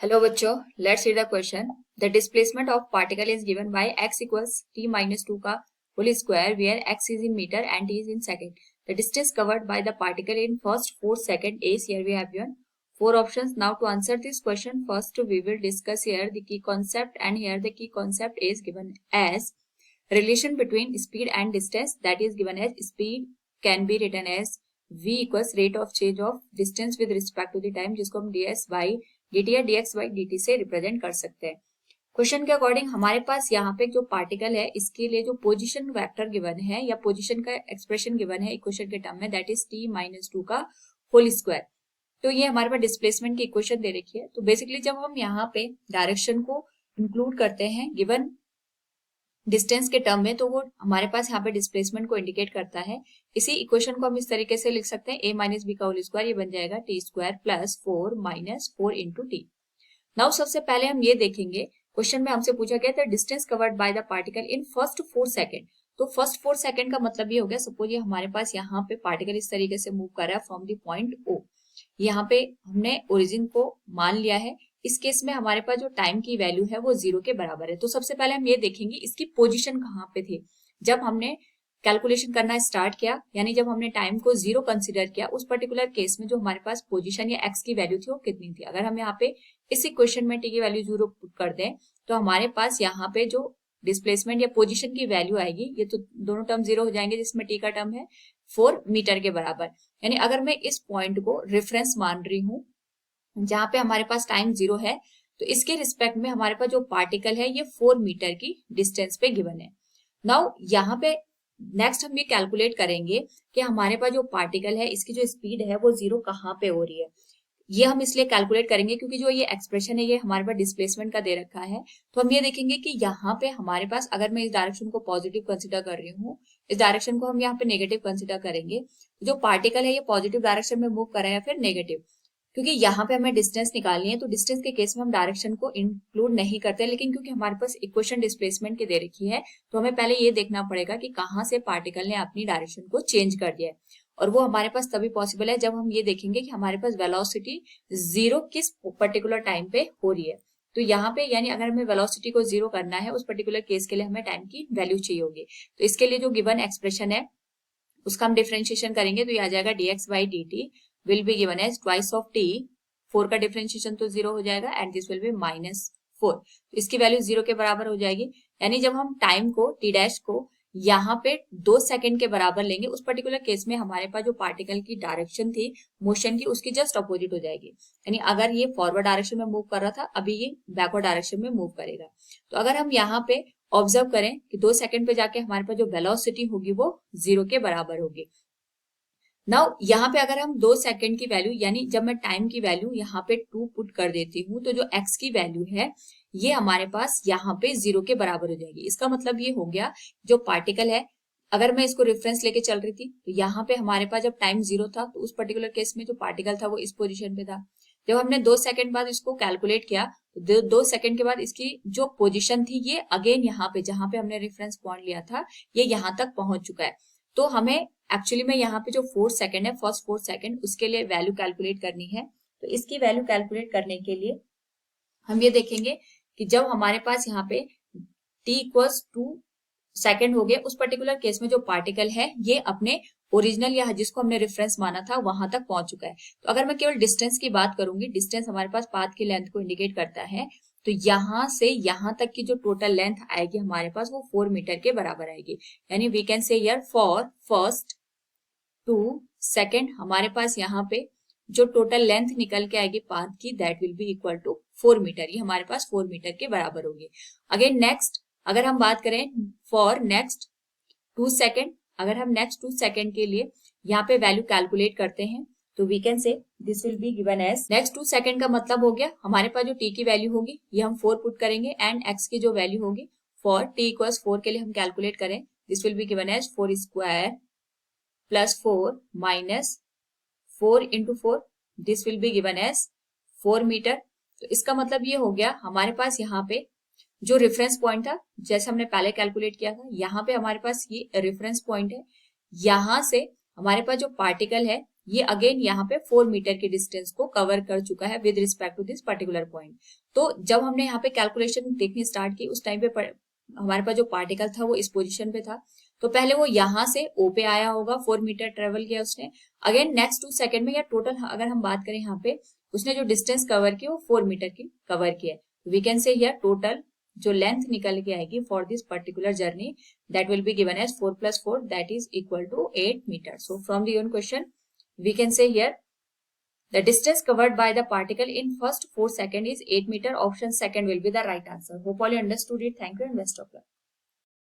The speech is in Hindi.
Hello बच्चों, let's read the question. The displacement of particle is given by x equals t minus 2 का whole square where x is in meter and t is in second. The distance covered by the particle in first 4 second is, here we have given 4 options. Now to answer this question, first we will discuss here the key concept, and here the key concept is given as relation between speed and distance, that is given as speed can be written as v equals rate of change of distance with respect to the time, जिसको हम ds by dt या dx by dt से रिप्रेजेंट कर सकते हैं। क्वेश्चन के अकॉर्डिंग हमारे पास यहाँ पे जो पार्टिकल है इसके लिए जो पोजीशन वेक्टर गिवन है या पोजीशन का एक्सप्रेशन गिवन है इक्वेशन के टर्म में, दैट इज t माइनस 2 का होल स्क्वायर। तो ये हमारे पास डिस्प्लेसमेंट की इक्वेशन दे रखी है। तो बेसिकली जब हम यहाँ पे डायरेक्शन को इंक्लूड करते हैं गिवन डिस्टेंस के टर्म में, तो वो हमारे पास यहाँ पे डिस्प्लेसमेंट को इंडिकेट करता है। इसी इक्वेशन को हम इस तरीके से लिख सकते हैं, a माइनस बी का होल स्क्वायर, ये बन जाएगा T square plus 4 minus 4 into T. Now सबसे पहले हम ये देखेंगे, क्वेश्चन में हमसे पूछा गया था distance covered by the particle in first 4 second. तो फर्स्ट 4 सेकेंड का मतलब ये हो गया, सपोज ये हमारे पास यहाँ पे पार्टिकल इस तरीके से मूव कर रहा है फ्रॉम द पॉइंट O। यहाँ पे हमने ओरिजिन को मान लिया है। इस केस में हमारे पास जो टाइम की वैल्यू है वो 0 के बराबर है। तो सबसे पहले हम ये देखेंगे इसकी पोजीशन कहाँ पे थी जब हमने कैलकुलेशन करना स्टार्ट किया, यानी जब हमने टाइम को 0 कंसीडर किया, उस पर्टिकुलर केस में जो हमारे पास पोजीशन या एक्स की वैल्यू थी वो कितनी थी। अगर हम यहाँ पे इस इक्वेशन में टी की वैल्यू 0 पुट कर दें तो हमारे पास यहाँ पे जो डिस्प्लेसमेंट या पोजीशन की वैल्यू आएगी, ये तो दोनों टर्म 0 हो जाएंगे, जिसमें टी का टर्म है 4 मीटर के बराबर। यानी अगर मैं इस पॉइंट को रेफरेंस मान रही हूँ जहां पे हमारे पास टाइम 0 है, तो इसके रिस्पेक्ट में हमारे पास जो पार्टिकल है ये 4 मीटर की डिस्टेंस पे गिवन है। नाउ यहाँ पे नेक्स्ट हम ये कैलकुलेट करेंगे कि हमारे पास जो पार्टिकल है इसकी जो स्पीड है वो 0 कहाँ पे हो रही है। ये हम इसलिए कैलकुलेट करेंगे क्योंकि जो ये एक्सप्रेशन है ये हमारे पास डिस्प्लेसमेंट का दे रखा है। तो हम ये देखेंगे कि यहाँ पे हमारे पास, अगर मैं इस डायरेक्शन को पॉजिटिव कंसिडर कर रही हूँ, इस डायरेक्शन को हम यहाँ पे नेगेटिव कंसिडर करेंगे। जो पार्टिकल है ये पॉजिटिव डायरेक्शन में मूव कर रहा है या फिर नेगेटिव, क्योंकि यहाँ पे हमें डिस्टेंस निकालनी है। तो डिस्टेंस के केस में हम डायरेक्शन को इंक्लूड नहीं करते, लेकिन क्योंकि हमारे पास इक्वेशन डिस्प्लेसमेंट की दे रखी है तो हमें पहले ये देखना पड़ेगा कि कहाँ से पार्टिकल ने अपनी डायरेक्शन को चेंज कर दिया है। और वो हमारे पास तभी पॉसिबल है जब हम ये देखेंगे कि हमारे पास वेलोसिटी 0 किस पर्टिकुलर टाइम पे हो रही है। तो यहाँ पे यानी अगर हमें वेलोसिटी को 0 करना है उस पर्टिकुलर केस के लिए हमें टाइम की वैल्यू चाहिए होगी। तो इसके लिए जो गिवन एक्सप्रेशन है उसका हम डिफरेंशिएशन करेंगे, तो ये आ जाएगा dx by dt will be given as twice of t। 4 का डिफरेंशिएशन तो 0 हो जाएगा एंड दिस विल बी -4। तो इसकी वैल्यू 0 के बराबर हो जाएगी। यानी जब हम टाइम को टी डैश को यहाँ पे 2 सेकंड के बराबर लेंगे, उस पर्टिकुलर केस में हमारे पास जो पार्टिकल की डायरेक्शन थी मोशन की उसकी जस्ट अपोजिट हो जाएगी। यानी अगर ये फॉरवर्ड डायरेक्शन में मूव कर रहा था, अभी ये बैकवर्ड डायरेक्शन में मूव करेगा। तो अगर हम यहाँ पे ऑब्जर्व करें कि 2 सेकंड पे जाके हमारे पास जो वेलोसिटी होगी वो 0 के बराबर होगी। नाउ यहाँ पे अगर हम 2 सेकंड की वैल्यू, यानी जब मैं टाइम की वैल्यू यहाँ पे 2 पुट कर देती हूँ, तो जो x की वैल्यू है ये हमारे पास यहाँ पे 0 के बराबर हो जाएगी। इसका मतलब ये हो गया जो पार्टिकल है, अगर मैं इसको रेफरेंस लेके चल रही थी तो यहाँ पे हमारे पास जब टाइम 0 था तो उस पर्टिकुलर केस में जो पार्टिकल था वो इस पोजिशन पे था। जब हमने 2 सेकंड बाद इसको कैलकुलेट किया तो 2 सेकंड के बाद इसकी जो पोजिशन थी ये अगेन यहाँ पे जहां पे हमने रेफरेंस पॉइंट लिया था ये यहाँ तक पहुंच चुका है। तो हमें एक्चुअली में यहाँ पे जो 4 सेकंड है, फर्स्ट 4 सेकंड, उसके लिए वैल्यू कैलकुलेट करनी है। तो इसकी वैल्यू कैलकुलेट करने के लिए हम ये देखेंगे कि जब हमारे पास यहाँ पे t इक्वल्स 2 सेकंड हो गए, उस पर्टिकुलर केस में जो पार्टिकल है ये अपने ओरिजिनल या जिसको हमने रेफरेंस माना था वहां तक पहुंच चुका है। तो अगर मैं केवल डिस्टेंस की बात करूंगी, डिस्टेंस हमारे पास पाथ की लेंथ को इंडिकेट करता है, तो यहां से यहां तक की जो टोटल लेंथ आएगी हमारे पास वो 4 मीटर के बराबर आएगी। यानी we can say here for first 2 second हमारे पास यहाँ पे जो टोटल लेंथ निकल के आएगी पाथ की, that will be equal to 4 metre. ये हमारे पास 4 मीटर के बराबर होगी। अगेन नेक्स्ट अगर हम बात करें फॉर नेक्स्ट 2 सेकंड, अगर हम नेक्स्ट 2 सेकंड के लिए यहाँ पे वैल्यू कैलकुलेट करते हैं तो we can say this will be given as, next 2 second का मतलब हो गया हमारे पास जो t की वैल्यू होगी ये हम 4 पुट करेंगे एंड x की जो वैल्यू होगी फॉर t इक्वल्स 4 के लिए हम कैलकुलेट करें, this will be given as 4 square plus 4 minus 4 into 4, this will be given as 4 metre. तो इसका मतलब ये हो गया हमारे पास यहाँ पे जो रेफरेंस पॉइंट था, जैसे हमने पहले कैलकुलेट किया था, यहाँ पे हमारे पास ये रेफरेंस पॉइंट है। यहाँ से हमारे पास जो पार्टिकल है ये अगेन यहाँ पे 4 मीटर के डिस्टेंस को कवर कर चुका है with respect to this particular point. तो जब हमने यहाँ पे कैलकुलेशन देखनी स्टार्ट की उस टाइम पे हमारे पास जो पार्टिकल था वो इस पोजीशन पे था, तो पहले वो यहाँ से ओ पे आया होगा, 4 मीटर ट्रेवल किया उसने। अगेन नेक्स्ट 2 सेकंड में या टोटल अगर हम बात करें यहाँ पे उसने जो डिस्टेंस कवर की वो 4 मीटर की कवर किया है। We can say here total जो लेंथ निकल के आएगी for this particular journey that will be given as 4 + 4 that is equal to 8 metre. So from the given question we can say here the distance covered by the particle in first 4 seconds is 8 meter. Option second will be the right answer. Hope all you understood it. Thank you and best of luck.